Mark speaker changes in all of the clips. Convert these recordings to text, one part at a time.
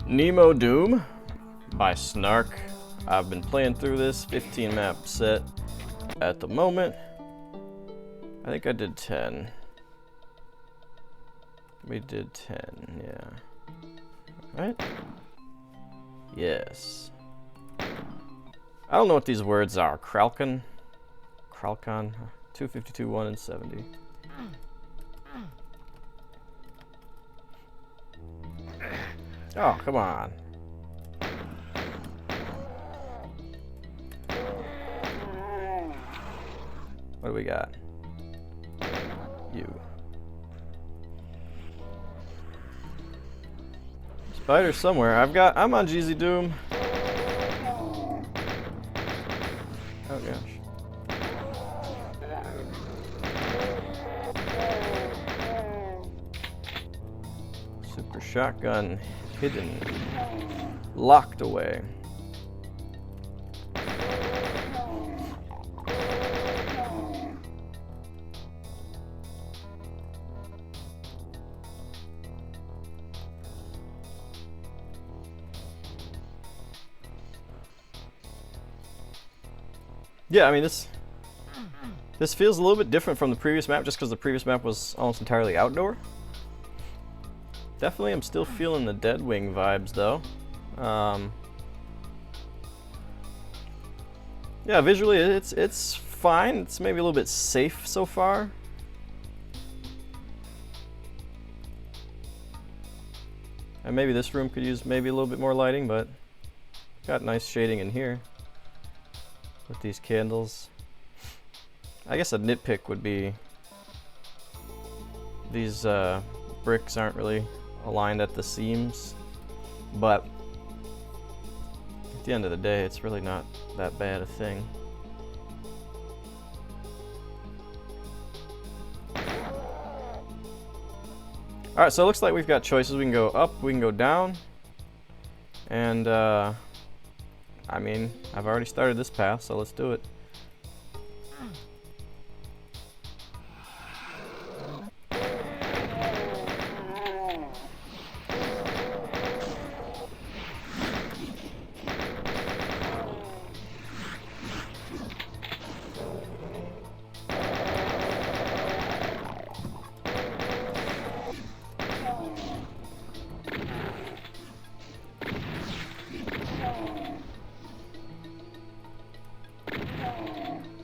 Speaker 1: NemoDoom by Snark. I've been playing through this 15 map set at the moment. I think I did 10. We did 10, yeah. Right? Yes. I don't know what these words are. Kralkan? Kralkan? 252, 1, and 70. Oh, come on. What do we got? You. Spider somewhere. I'm on GZDoom. Oh gosh. Super shotgun hidden. Locked away. Yeah, I mean this feels a little bit different from the previous map just because the previous map was almost entirely outdoor. Definitely I'm still feeling the Deadwing vibes though. Yeah, visually it's fine. It's maybe a little bit safe so far. And maybe this room could use maybe a little bit more lighting, but got nice shading in here with these candles. I guess a nitpick would be these bricks aren't really aligned at the seams, but at the end of the day it's really not that bad a thing. Alright, so it looks like we've got choices. We can go up, we can go down, and I mean, I've already started this path, so let's do it.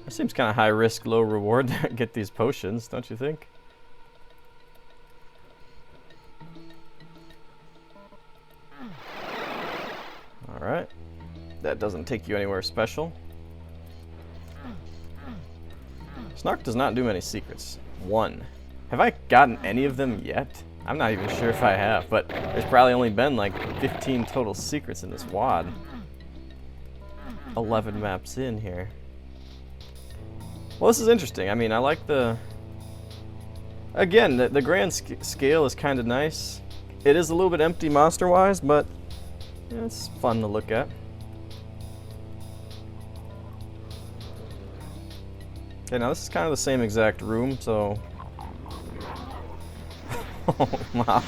Speaker 1: It seems kind of high risk, low reward to get these potions, don't you think? Alright. That doesn't take you anywhere special. Snark does not do many secrets. 1. Have I gotten any of them yet? I'm not even sure if I have, but there's probably only been like 15 total secrets in this WAD. 11 maps in here. Well, this is interesting. I mean, I like the... Again, the grand scale is kind of nice. It is a little bit empty monster-wise, but yeah, it's fun to look at. Okay, now this is kind of the same exact room, so... Oh, wow.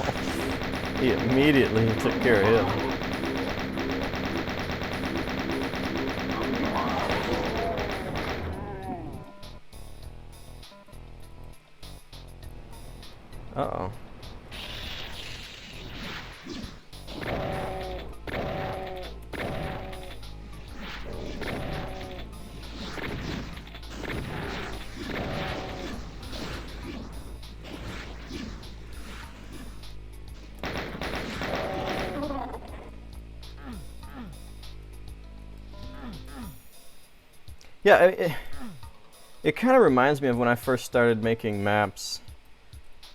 Speaker 1: He immediately took care of him. Uh-oh. Yeah, it kind of reminds me of when I first started making maps.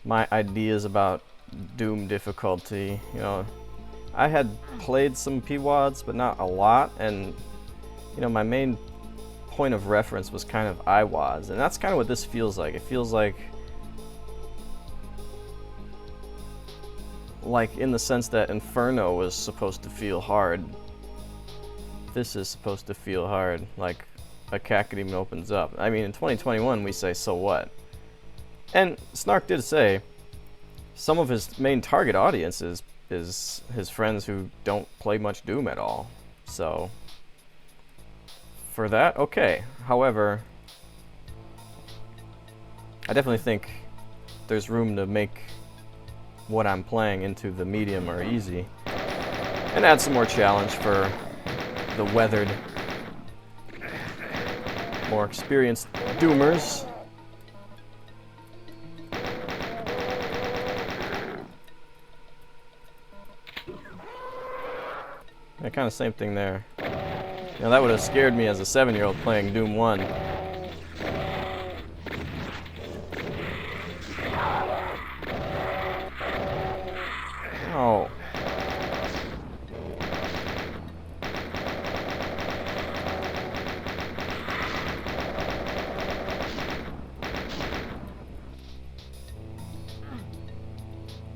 Speaker 1: My ideas about Doom difficulty, you know, I had played some PWADs, but not a lot, and you know, my main point of reference was kind of IWADs, and that's kind of what this feels like. It feels like in the sense that Inferno was supposed to feel hard. This is supposed to feel hard, like a Cacodemon opens up. I mean, in 2021 we say, so what? And Snark did say some of his main target audience is is his friends who don't play much Doom at all. So for that, okay. However, I definitely think there's room to make what I'm playing into the medium or easy and add some more challenge for the weathered, more experienced Doomers. Yeah, kind of same thing there. You know, that would have scared me as a 7-year-old playing Doom 1. Oh.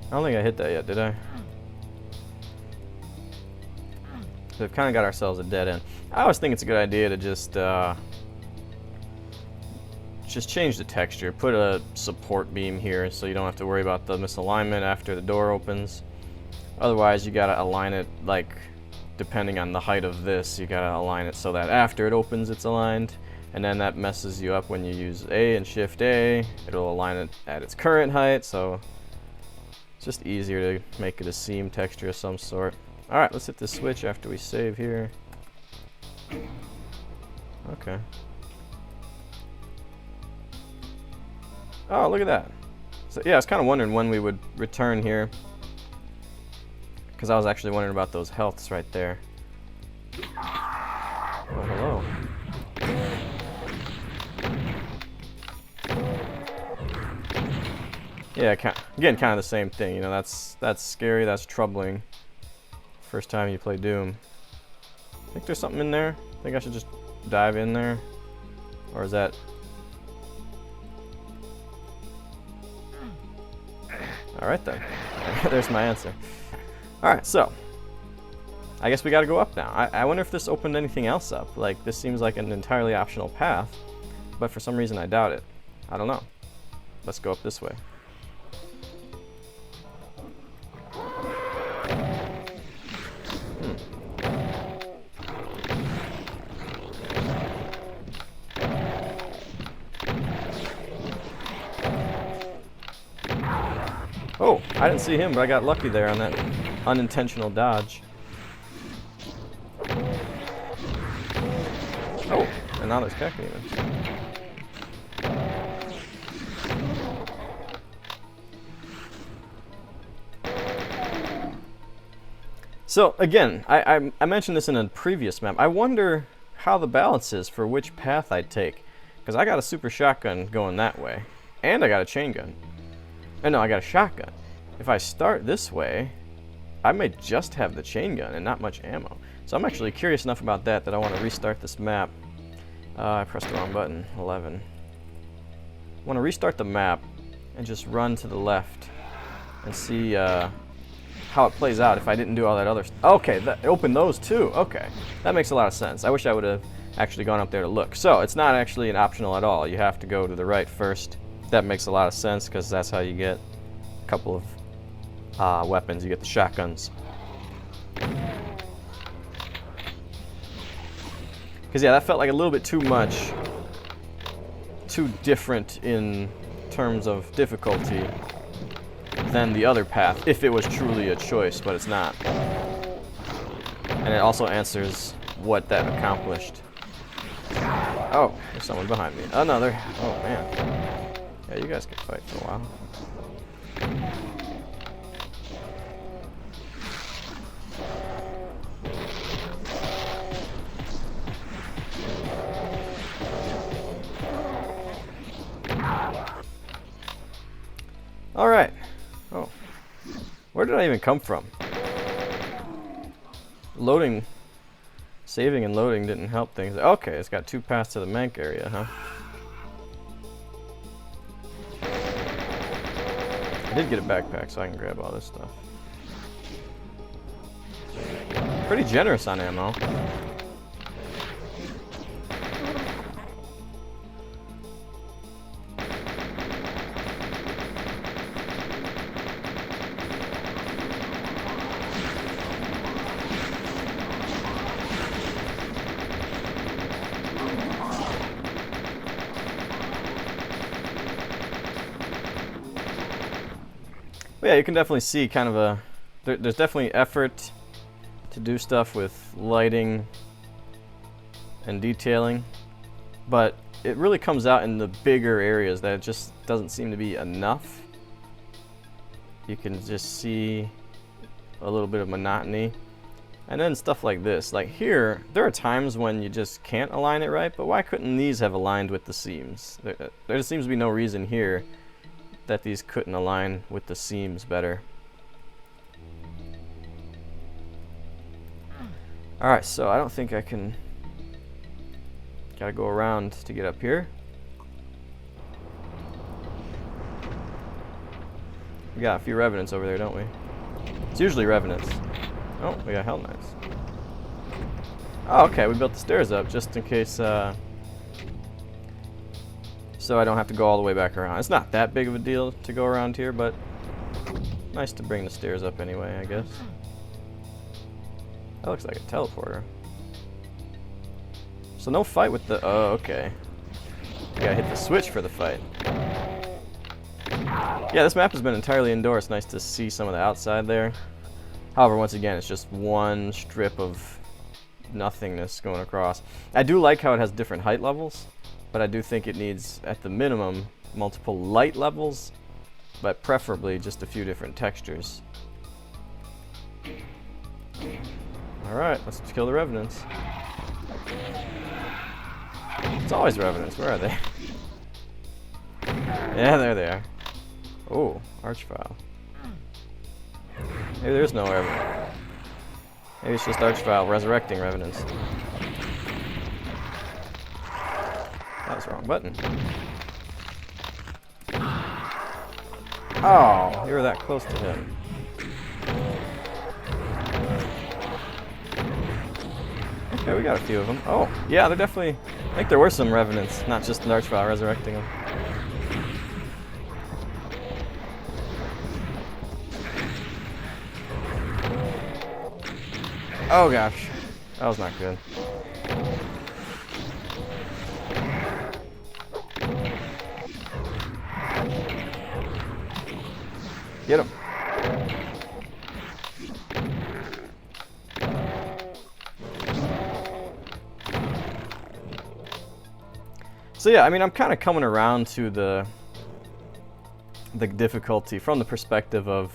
Speaker 1: I don't think I hit that yet, did I? So we've kind of got ourselves a dead end. I always think it's a good idea to just change the texture. Put a support beam here so you don't have to worry about the misalignment after the door opens. Otherwise, you gotta align it, like, depending on the height of this, you gotta align it so that after it opens it's aligned. And then that messes you up when you use A and Shift A. It'll align it at its current height, so it's just easier to make it a seam texture of some sort. Alright, let's hit the switch after we save here. Okay. Oh, look at that. So yeah, I was kind of wondering when we would return here, because I was actually wondering about those healths right there. Oh, hello. Yeah, again, kind of the same thing. You know, that's scary, that's troubling. First time you play Doom. Think there's something in there? Think I should just dive in there? Or is that... Alright then. There's my answer. Alright, so. I guess we gotta go up now. I wonder if this opened anything else up. Like, this seems like an entirely optional path, but for some reason I doubt it. I don't know. Let's go up this way. Oh, I didn't see him, but I got lucky there on that unintentional dodge. Oh, and now there's Kralkan even. So again, I mentioned this in a previous map. I wonder how the balance is for which path I'd take, because I got a super shotgun going that way, and I got a chain gun. Oh, no, I got a shotgun. If I start this way, I may just have the chain gun and not much ammo. So I'm actually curious enough about that I want to restart this map. I pressed the wrong button, 11. I want to restart the map and just run to the left and see how it plays out if I didn't do all that other stuff. Okay, that opened those too. Okay, that makes a lot of sense. I wish I would have actually gone up there to look. So it's not actually an optional at all. You have to go to the right first. That makes a lot of sense because that's how you get a couple of weapons. You get the shotguns. Because yeah, that felt like a little bit too much, too different in terms of difficulty than the other path, if it was truly a choice, but it's not. And it also answers what that accomplished. Oh, there's someone behind me. Another. Oh man. Yeah, you guys can fight for a while. Alright. Oh. Where did I even come from? Loading. Saving and loading didn't help things. Okay, it's got 2 paths to the Mank area, huh? I did get a backpack, so I can grab all this stuff. Pretty generous on ammo. But yeah, you can definitely see kind of a... there's definitely effort to do stuff with lighting and detailing, but it really comes out in the bigger areas that it just doesn't seem to be enough. You can just see a little bit of monotony. And then stuff like this, like here, there are times when you just can't align it right, but why couldn't these have aligned with the seams? There just seems to be no reason here that these couldn't align with the seams better. Alright, so I don't think I can... Gotta go around to get up here. We got a few revenants over there, don't we? It's usually revenants. Oh, we got Hell Knights. Oh, okay, we built the stairs up just in case, so I don't have to go all the way back around. It's not that big of a deal to go around here, but nice to bring the stairs up anyway, I guess. That looks like a teleporter. So no fight with the... Oh, okay. You gotta hit the switch for the fight. Yeah, this map has been entirely indoor. It's nice to see some of the outside there. However, once again, it's just one strip of nothingness going across. I do like how it has different height levels, but I do think it needs, at the minimum, multiple light levels, but preferably just a few different textures. Alright, let's kill the revenants. It's always revenants. Where are they? Yeah, there they are. Oh, Archvile. Maybe there's no revenant. Maybe it's just Archvile resurrecting revenants. That was the wrong button. Oh, you were that close to him. Okay, we got a few of them. Oh, yeah, they're definitely... I think there were some revenants, not just an Archvile resurrecting them. Oh gosh, that was not good. Get him. So yeah, I mean, I'm kind of coming around to the difficulty from the perspective of,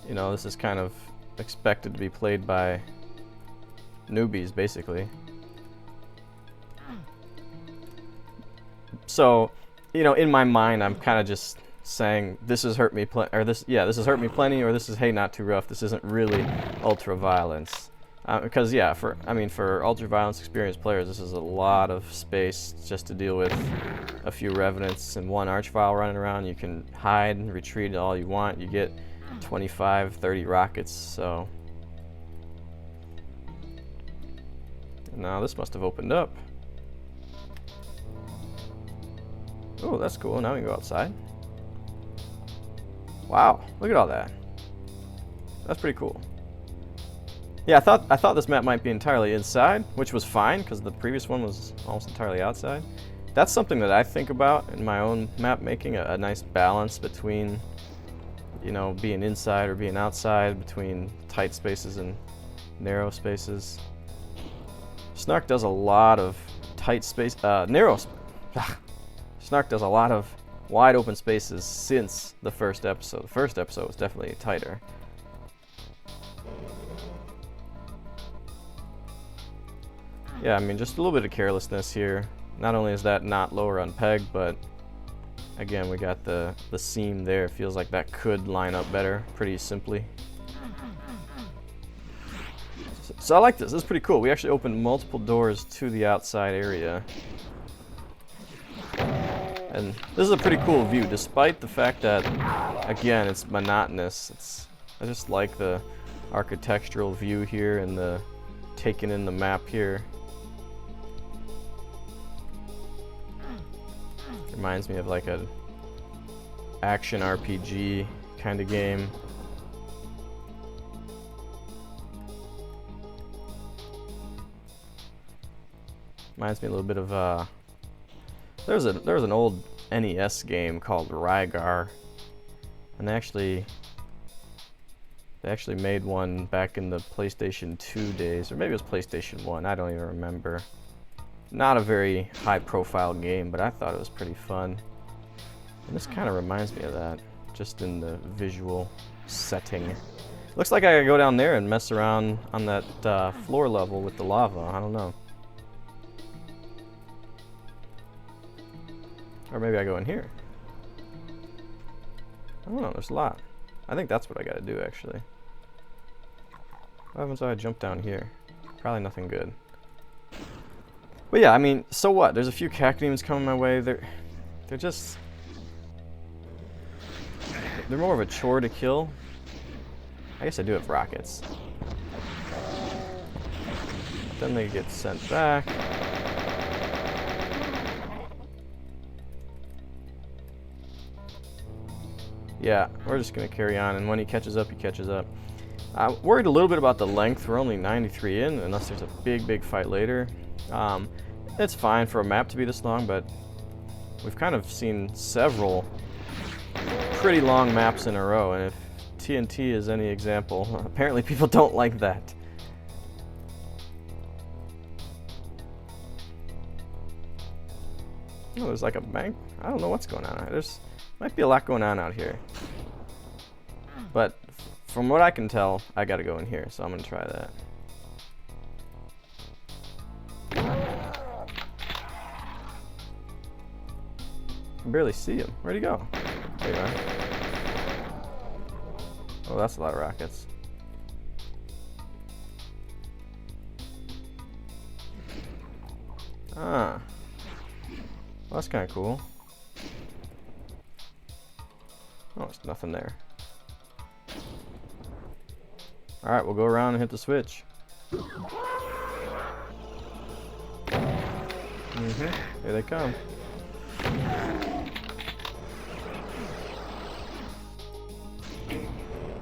Speaker 1: you know, this is kind of expected to be played by newbies, basically. So, you know, in my mind, I'm kind of just saying this has hurt me this has hurt me plenty, or this is, hey, not too rough. This isn't really ultra violence, because yeah, for ultra violence experienced players, this is a lot of space just to deal with a few revenants and one Archvile running around. You can hide and retreat all you want. You get 25, 30 rockets, so... Now this must have opened up. Oh, that's cool. Now we can go outside. Wow, look at all that. That's pretty cool. Yeah, I thought this map might be entirely inside, which was fine, because the previous one was almost entirely outside. That's something that I think about in my own map making, a nice balance between, you know, being inside or being outside, between tight spaces and narrow spaces. Snark does a lot of tight space, Snark does a lot of wide open spaces since the first episode. The first episode was definitely tighter. Yeah, I mean, just a little bit of carelessness here. Not only is that not lower on peg, but again, we got the seam there. It feels like that could line up better pretty simply. So I like this. This is pretty cool. We actually opened multiple doors to the outside area. And this is a pretty cool view, despite the fact that, again, it's monotonous. I just like the architectural view here and the taking in the map here. Reminds me of like a action RPG kind of game. Reminds me a little bit of there was an old NES game called Rygar And they actually made one back in the PlayStation 2 days, or maybe it was PlayStation 1, I don't even remember. Not a very high-profile game, but I thought it was pretty fun. And this kind of reminds me of that, just in the visual setting. Looks like I gotta go down there and mess around on that floor level with the lava. I don't know. Or maybe I go in here. I don't know, there's a lot. I think that's what I gotta do, actually. What happens if I jump down here? Probably nothing good. But yeah, I mean, so what? There's a few cacti coming my way. They're just... They're more of a chore to kill. I guess I do have rockets. Then they get sent back. Yeah, we're just gonna carry on, and when he catches up, he catches up. I'm worried a little bit about the length. We're only 93 in, unless there's a big fight later. It's fine for a map to be this long, but we've kind of seen several pretty long maps in a row, and if TNT is any example, apparently people don't like that. Oh, there's like a bank. I don't know what's going on. There's might be a lot going on out here. But from what I can tell, I gotta go in here, so I'm gonna try that. I can barely see him. Where'd he go? There you are. Oh, that's a lot of rockets. Ah. Well, that's kind of cool. Oh, there's nothing there. Alright, we'll go around and hit the switch. Here they come.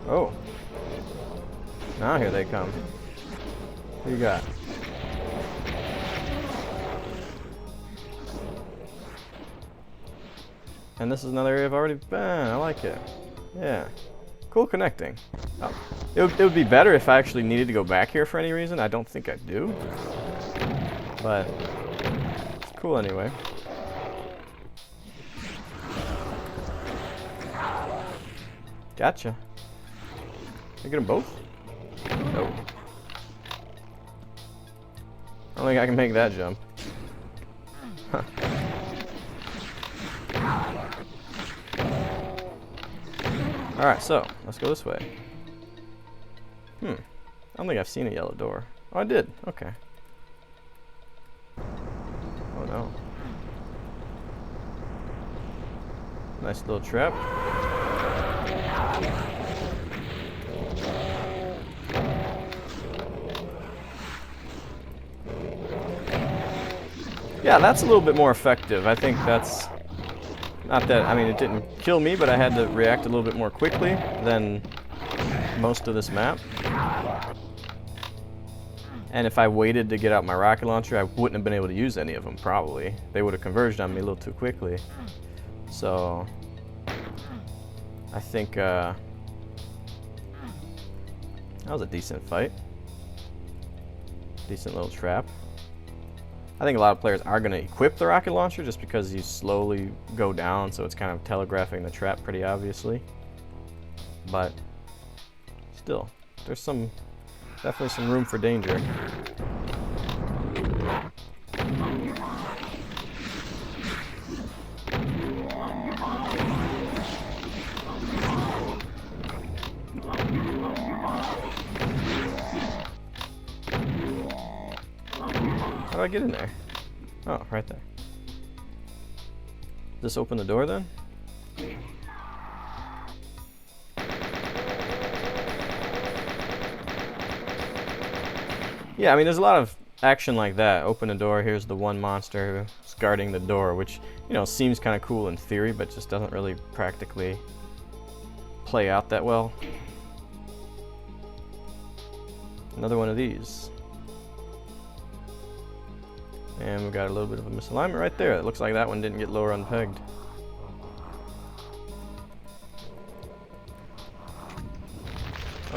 Speaker 1: Oh. Now here they come. What you got? And this is another area I've already been. I like it. Yeah. Cool connecting. Oh. It would be better if I actually needed to go back here for any reason. I don't think I do. But it's cool anyway. Gotcha. You get them both? No. I don't think I can make that jump. Huh. Alright, so let's go this way. I don't think I've seen a yellow door. Oh, I did. Okay. Oh no. Nice little trap. Yeah, that's a little bit more effective. I think that's... Not that, I mean, it didn't kill me, but I had to react a little bit more quickly than most of this map. And if I waited to get out my rocket launcher, I wouldn't have been able to use any of them, probably. They would have converged on me a little too quickly. So, I think, that was a decent fight. Decent little trap. I think a lot of players are going to equip the rocket launcher just because you slowly go down, so it's kind of telegraphing the trap pretty obviously. But still, there's definitely some room for danger. How do I get in there? Oh, right there. Does this open the door then? Yeah, I mean, there's a lot of action like that. Open the door, here's the one monster who's guarding the door, which, you know, seems kind of cool in theory, but just doesn't really practically play out that well. Another one of these. And we've got a little bit of a misalignment right there. It looks like that one didn't get lower unpegged.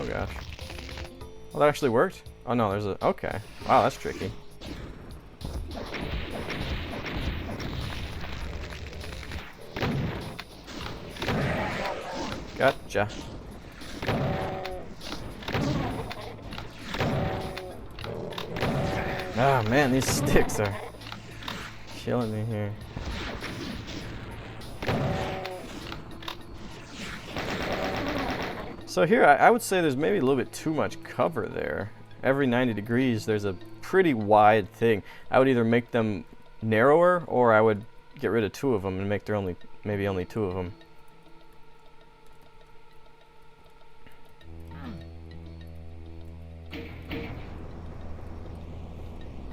Speaker 1: gosh. Oh, that actually worked? Oh no, there's a... Okay. Wow, that's tricky. Gotcha. Ah, man, these sticks are killing me here. So here, I would say there's maybe a little bit too much cover there. Every 90 degrees, there's a pretty wide thing. I would either make them narrower, or I would get rid of 2 of them and make there maybe only 2 of them.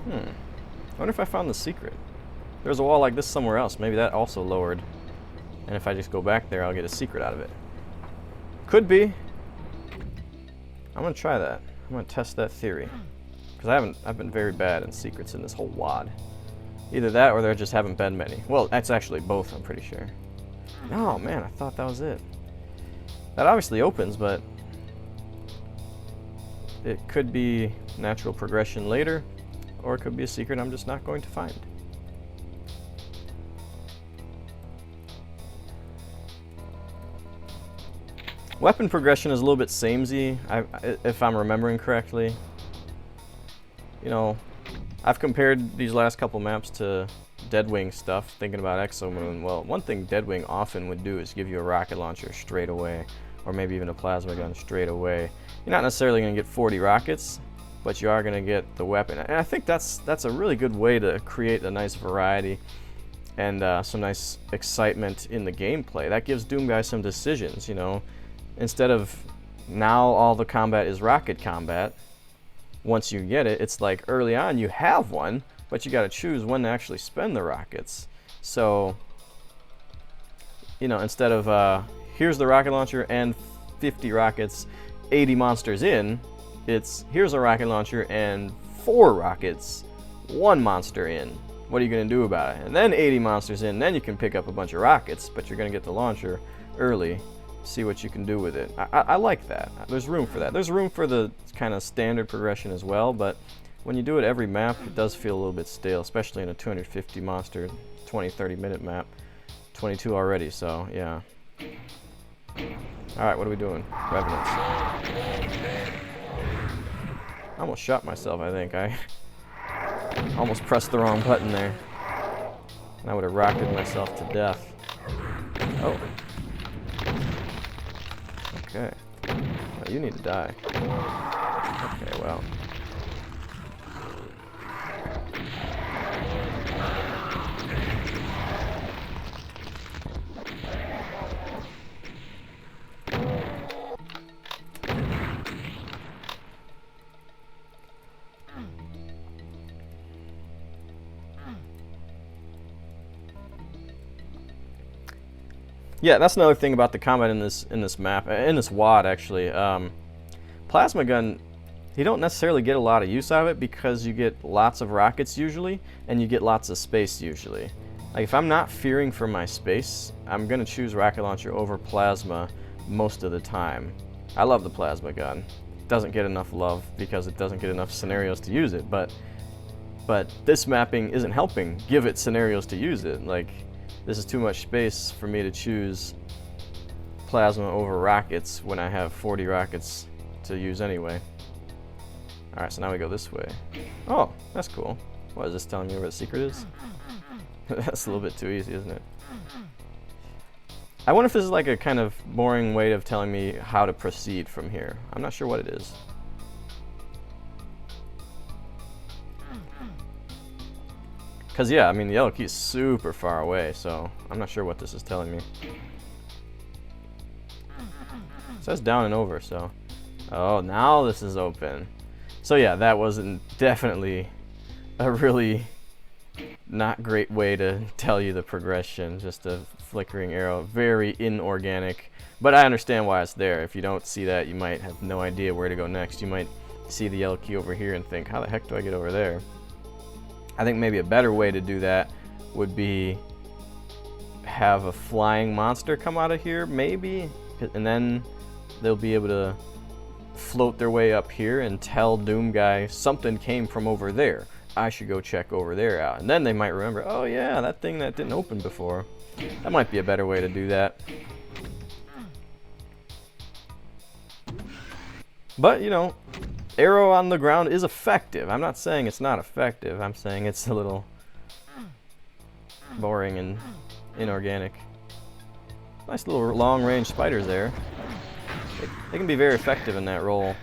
Speaker 1: I wonder if I found the secret. There's a wall like this somewhere else. Maybe that also lowered. And if I just go back there, I'll get a secret out of it. Could be. I'm gonna try that. I'm gonna test that theory. Because I've been very bad at secrets in this whole wad. Either that or there just haven't been many. Well, that's actually both, I'm pretty sure. Oh man, I thought that was it. That obviously opens, but it could be natural progression later, or it could be a secret I'm just not going to find. Weapon progression is a little bit samey, if I'm remembering correctly. You know, I've compared these last couple maps to Deadwing stuff, thinking about Exomoon. Well, one thing Deadwing often would do is give you a rocket launcher straight away, or maybe even a plasma gun straight away. You're not necessarily going to get 40 rockets, but you are going to get the weapon. And I think that's a really good way to create a nice variety and some nice excitement in the gameplay. That gives Doom guys some decisions, you know. Instead of now all the combat is rocket combat, once you get it, it's like early on you have one, but you got to choose when to actually spend the rockets. So, you know, instead of here's the rocket launcher and 50 rockets, 80 monsters in, it's here's a rocket launcher and 4 rockets, 1 monster in. What are you going to do about it? And then 80 monsters in, then you can pick up a bunch of rockets, but you're going to get the launcher early. See what you can do with it. I like that. There's room for that. There's room for the kind of standard progression as well, but when you do it every map, it does feel a little bit stale, especially in a 250 monster, 20-30 minute map. 22 already, so yeah. Alright, what are we doing? Revenants. I almost shot myself, I think. I almost pressed the wrong button there. And I would have rocketed myself to death. Oh. Okay. Well, you need to die. Okay, well. Yeah, that's another thing about the combat in this map, in this WAD actually. Plasma gun, you don't necessarily get a lot of use out of it because you get lots of rockets usually, and you get lots of space usually. Like if I'm not fearing for my space, I'm gonna choose rocket launcher over plasma most of the time. I love the plasma gun. It doesn't get enough love because it doesn't get enough scenarios to use it, but this mapping isn't helping give it scenarios to use it. Like, this is too much space for me to choose plasma over rockets when I have 40 rockets to use anyway. Alright, so now we go this way. Oh, that's cool. What, is this telling me where the secret is? That's a little bit too easy, isn't it? I wonder if this is like a kind of boring way of telling me how to proceed from here. I'm not sure what it is. Because, yeah, I mean, the yellow key is super far away, so I'm not sure what this is telling me. It says down and over, so... Oh, now this is open. So, yeah, that wasn't definitely a really not great way to tell you the progression. Just a flickering arrow. Very inorganic. But I understand why it's there. If you don't see that, you might have no idea where to go next. You might see the yellow key over here and think, how the heck do I get over there? I think maybe a better way to do that would be have a flying monster come out of here, maybe, and then they'll be able to float their way up here and tell Doom Guy something came from over there. I should go check over there out. And then they might remember, oh yeah, that thing that didn't open before. That might be a better way to do that. But, you know, arrow on the ground is effective. I'm not saying it's not effective. I'm saying it's a little boring and inorganic. Nice little long-range spiders there. They can be very effective in that role,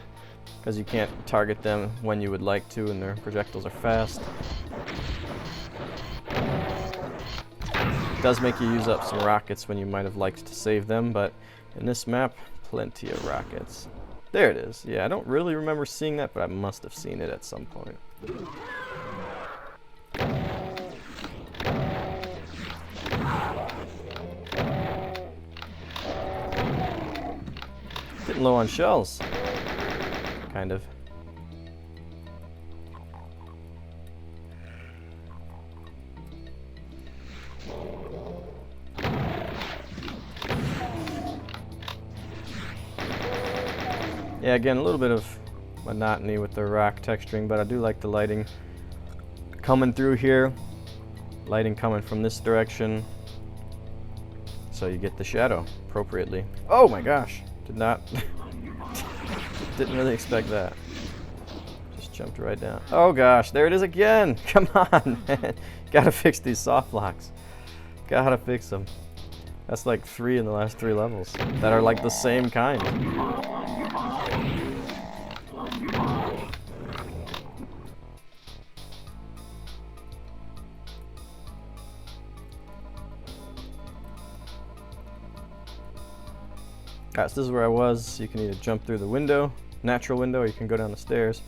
Speaker 1: because you can't target them when you would like to, and their projectiles are fast. It does make you use up some rockets when you might have liked to save them, but in this map, plenty of rockets. There it is. Yeah, I don't really remember seeing that, but I must have seen it at some point. Getting low on shells. Kind of. Yeah, again, a little bit of monotony with the rock texturing, but I do like the lighting coming through here. Lighting coming from this direction, so you get the shadow appropriately. Oh my gosh, did not, didn't really expect that. Just jumped right down. Oh gosh, there it is again. Come on, man. Gotta fix these soft locks. Gotta fix them. That's like 3 in the last 3 levels that are like the same kind. Alright, so this is where I was. You can either jump through the window, natural window, or you can go down the stairs.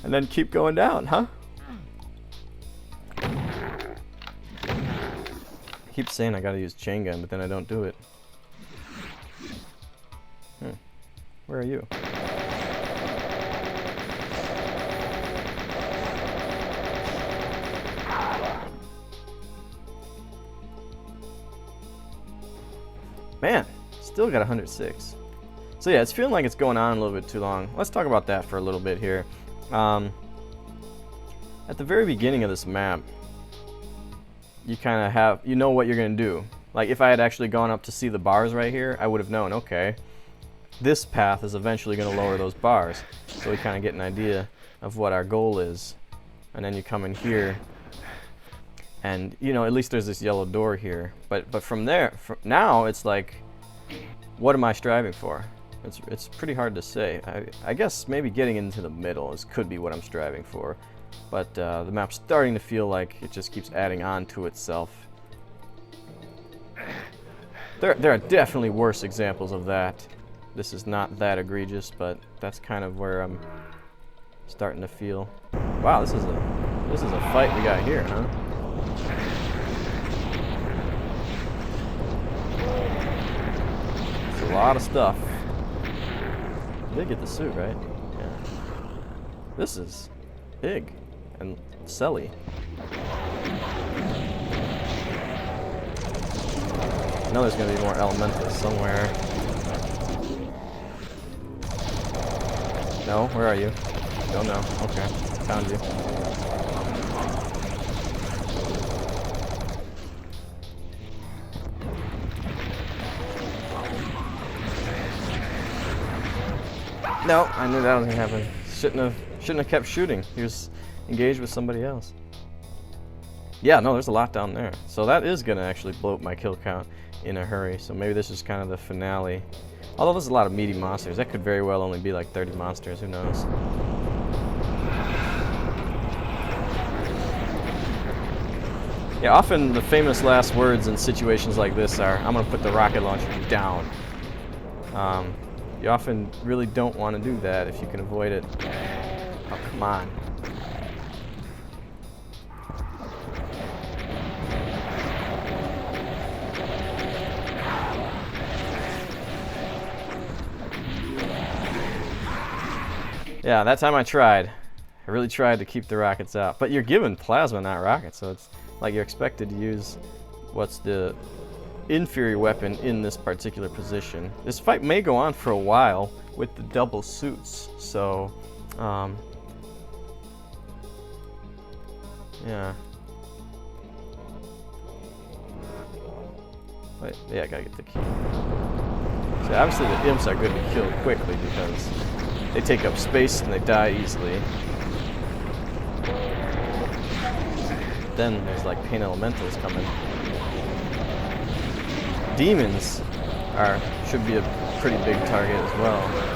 Speaker 1: And then keep going down, huh? I keep saying I gotta use chain gun, but then I don't do it. Where are you? Man, still got 106. So yeah, it's feeling like it's going on a little bit too long. Let's talk about that for a little bit here. At the very beginning of this map, you kind of have, you know what you're going to do. Like if I had actually gone up to see the bars right here, I would have known, okay, this path is eventually going to lower those bars. So we kind of get an idea of what our goal is. And then you come in here, and you know, at least there's this yellow door here. But from there, now it's like, what am I striving for? It's pretty hard to say. I guess maybe getting into the middle could be what I'm striving for. But the map's starting to feel like it just keeps adding on to itself. There are definitely worse examples of that. This is not that egregious, but that's kind of where I'm starting to feel. Wow, this is a fight we got here, huh? It's a lot of stuff. You did get the suit, right? Yeah. This is big and selly. I know there's going to be more elementals somewhere. No? Where are you? Don't know. Okay. Found you. No, I knew that was going to happen. Shouldn't have kept shooting. He was engaged with somebody else. Yeah, no, there's a lot down there. So that is going to actually blow up my kill count in a hurry. So maybe this is kind of the finale. Although there's a lot of meaty monsters. That could very well only be like 30 monsters. Who knows? Yeah, often the famous last words in situations like this are, I'm going to put the rocket launcher down. You often really don't want to do that if you can avoid it. Oh, come on. Yeah, that time I tried. I really tried to keep the rockets out. But you're given plasma, not rockets, so it's like you're expected to use what's the inferior weapon in this particular position. This fight may go on for a while with the double suits, so yeah. Wait, yeah, I gotta get the key. So obviously the imps are good to kill quickly because they take up space and they die easily. Then there's like pain elementals coming. Demons should be a pretty big target as well.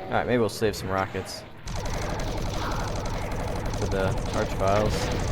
Speaker 1: Alright, maybe we'll save some rockets for the Archviles.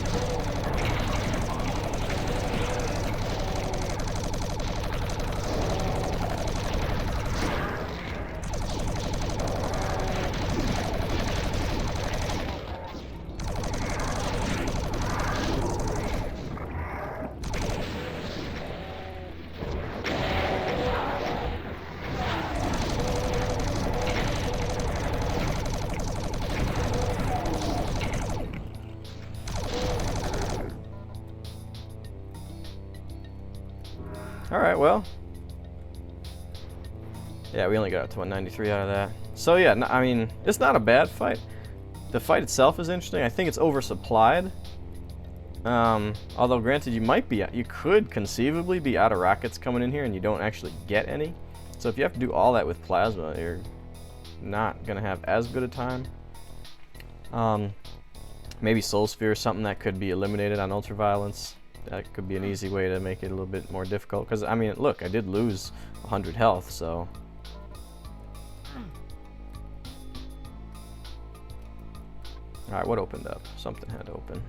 Speaker 1: Alright, well. Yeah, we only got up to 193 out of that. So yeah, I mean, it's not a bad fight. The fight itself is interesting. I think it's oversupplied. Although granted, you could conceivably be out of rockets coming in here and you don't actually get any. So if you have to do all that with plasma, you're not gonna have as good a time. Maybe Soul Sphere is something that could be eliminated on Ultraviolence. That could be an easy way to make it a little bit more difficult. Because, I mean, look, I did lose 100 health, so... Alright, what opened up? Something had to open.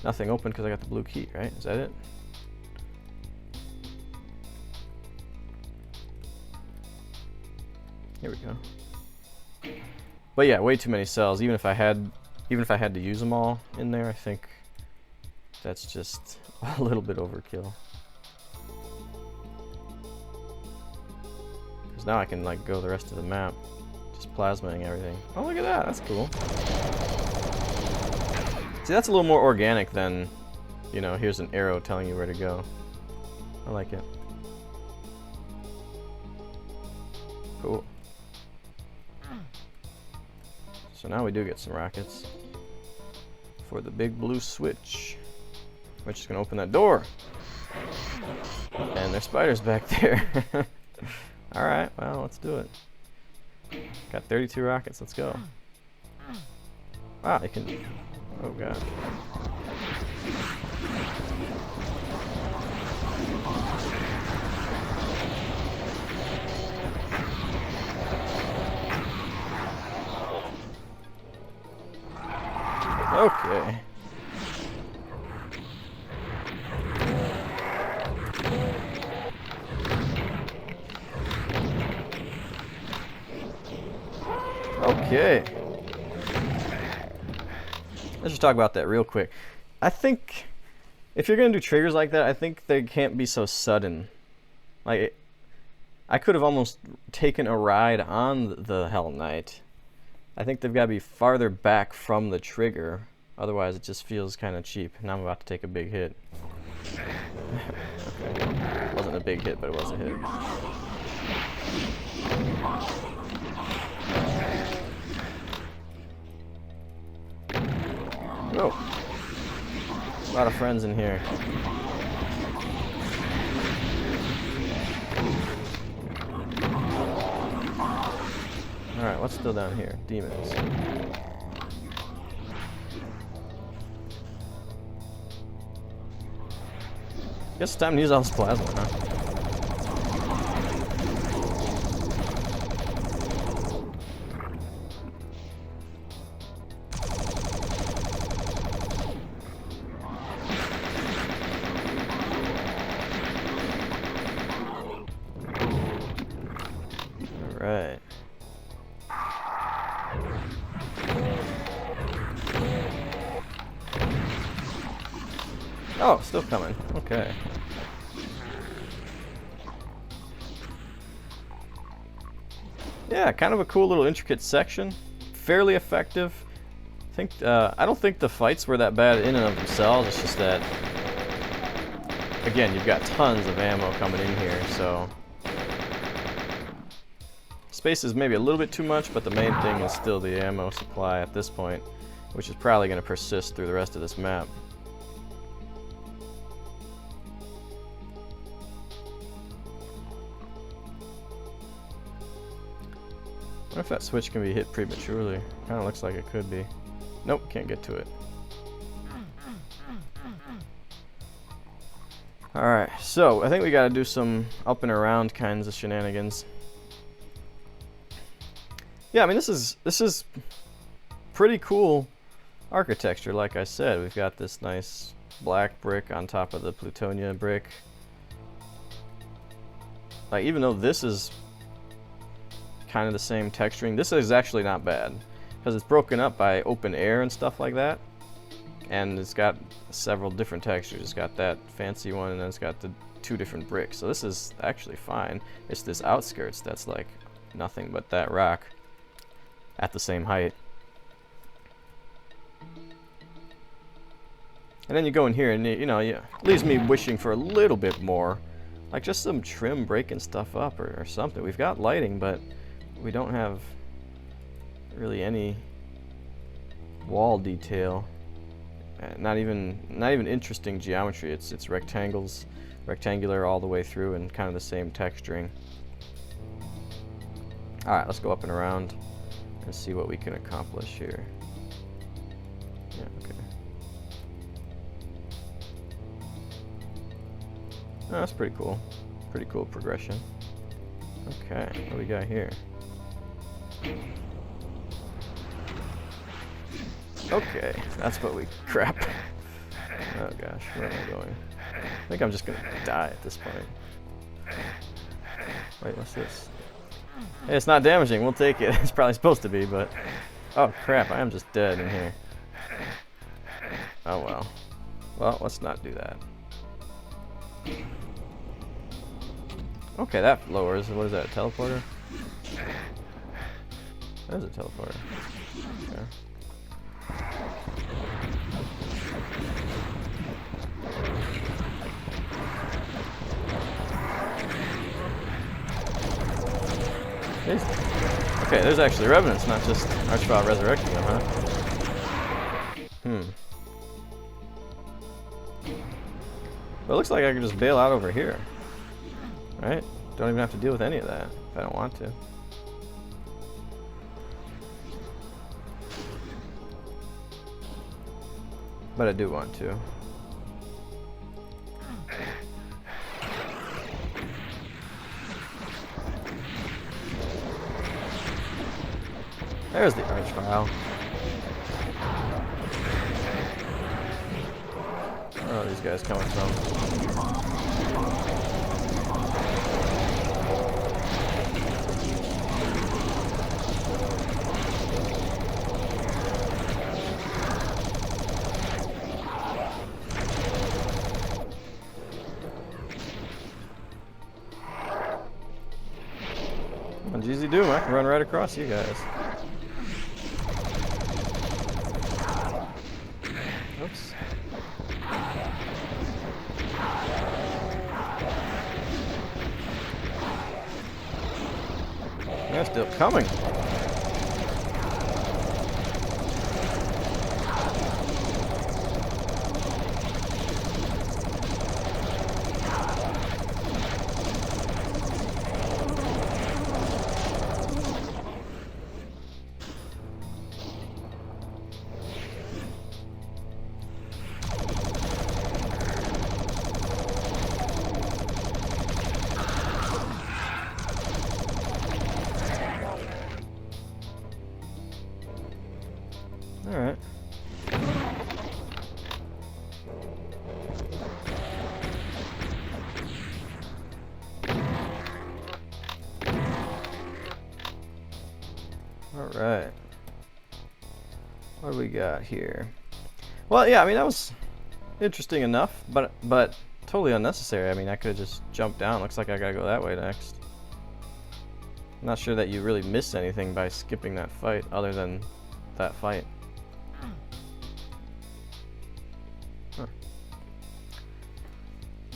Speaker 1: Nothing opened because I got the blue key, right? Is that it? Here we go. But yeah, way too many cells. Even if I had to use them all in there, I think that's just a little bit overkill. Because now I can like go the rest of the map, just plasmaing everything. Oh, look at that! That's cool. See, that's a little more organic than, you know, here's an arrow telling you where to go. I like it. Cool. So now we do get some rockets for the big blue switch, which is gonna open that door. And there's spiders back there. Alright, well, let's do it. Got 32 rockets, let's go. Wow, you can... Oh god. Okay. Okay. Let's just talk about that real quick. I think if you're gonna do triggers like that, I think they can't be so sudden. Like, I could have almost taken a ride on the Hell Knight. I think they've got to be farther back from the trigger, otherwise it just feels kind of cheap. Now I'm about to take a big hit. Okay. It wasn't a big hit, but it was a hit. Oh, a lot of friends in here. Alright, what's still down here? Demons. Guess it's time to use all this plasma, huh? Alright. Oh, still coming. Okay. yeah, kind of a cool little intricate section. Fairly effective. I don't think the fights were that bad in and of themselves. It's just that, again, you've got tons of ammo coming in here, so space is maybe a little bit too much, but the main thing is still the ammo supply at this point, which is probably going to persist through the rest of this map. I wonder if that switch can be hit prematurely. Kind of looks like it could be. Nope, can't get to it. Alright, so I think we gotta do some up and around kinds of shenanigans. Yeah, I mean this is pretty cool architecture, like I said. We've got this nice black brick on top of the plutonia brick. Like, even though this is kind of the same texturing, this is actually not bad because it's broken up by open air and stuff like that, and it's got several different textures. It's got that fancy one, and then it's got the two different bricks, so this is actually fine. It's this outskirts that's like nothing but that rock at the same height. And then you go in here and, you know, it leaves me wishing for a little bit more, like just some trim breaking stuff up or something. We've got lighting, but we don't have really any wall detail. Not even interesting geometry. It's rectangular all the way through, and kind of the same texturing. All right, let's go up and around and see what we can accomplish here. Yeah, okay. Oh, that's pretty cool. Pretty cool progression. Okay, what do we got here? Okay, that's what we... crap. Oh gosh, where am I going? I think I'm just gonna die at this point. Wait, what's this? Hey, it's not damaging, we'll take it. It's probably supposed to be, but... oh crap, I am just dead in here. Oh well. Well, let's not do that. Okay, that lowers. What is that, a teleporter? That is a teleporter. Okay. Okay, there's actually revenants, not just Archvile resurrecting them, huh? But it looks like I can just bail out over here. Right? Don't even have to deal with any of that if I don't want to. But I do want to. There's the Archvile. Where are these guys coming from? On GZDoom, I can run right across you guys. Oops. They're still coming. Alright. Alright. What do we got here? Well, yeah, I mean, that was interesting enough, but totally unnecessary. I mean, I could have just jumped down. Looks like I gotta go that way next. Not sure that you really miss anything by skipping that fight, other than that fight. Huh.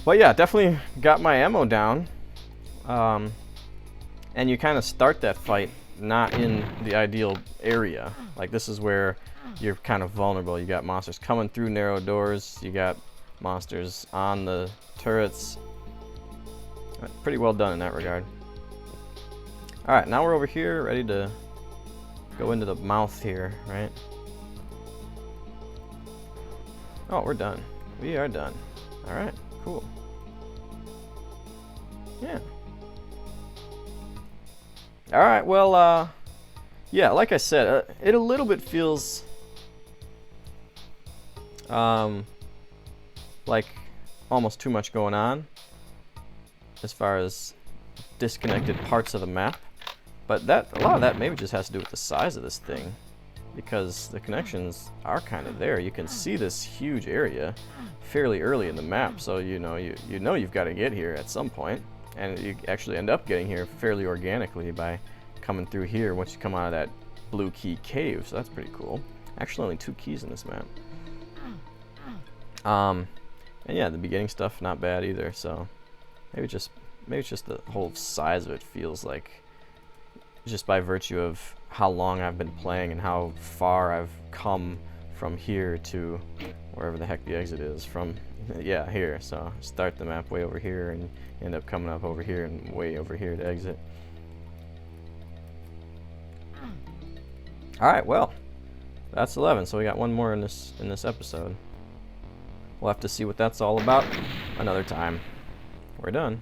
Speaker 1: But yeah, definitely got my ammo down. And you kind of start that fight not in the ideal area. Like, this is where you're kind of vulnerable. You got monsters coming through narrow doors. You got monsters on the turrets. Pretty well done in that regard. Alright, now we're over here, ready to go into the mouth here, right? Oh, we're done. We are done. Alright, cool. Yeah. Alright, well, yeah, like I said, it a little bit feels like almost too much going on as far as disconnected parts of the map. But a lot of that maybe just has to do with the size of this thing, because the connections are kind of there. You can see this huge area fairly early in the map, so you know you've got to get here at some point. And you actually end up getting here fairly organically by coming through here once you come out of that blue key cave, so that's pretty cool. Actually, only 2 keys in this map. And yeah, the beginning stuff not bad either. So maybe it's just the whole size of it feels like, just by virtue of how long I've been playing and how far I've come from here to wherever the heck the exit is from. Yeah, here. So start the map way over here and end up coming up over here and way over here to exit. Alright, well, that's 11, so we got one more in this episode. We'll have to see what that's all about another time. We're done.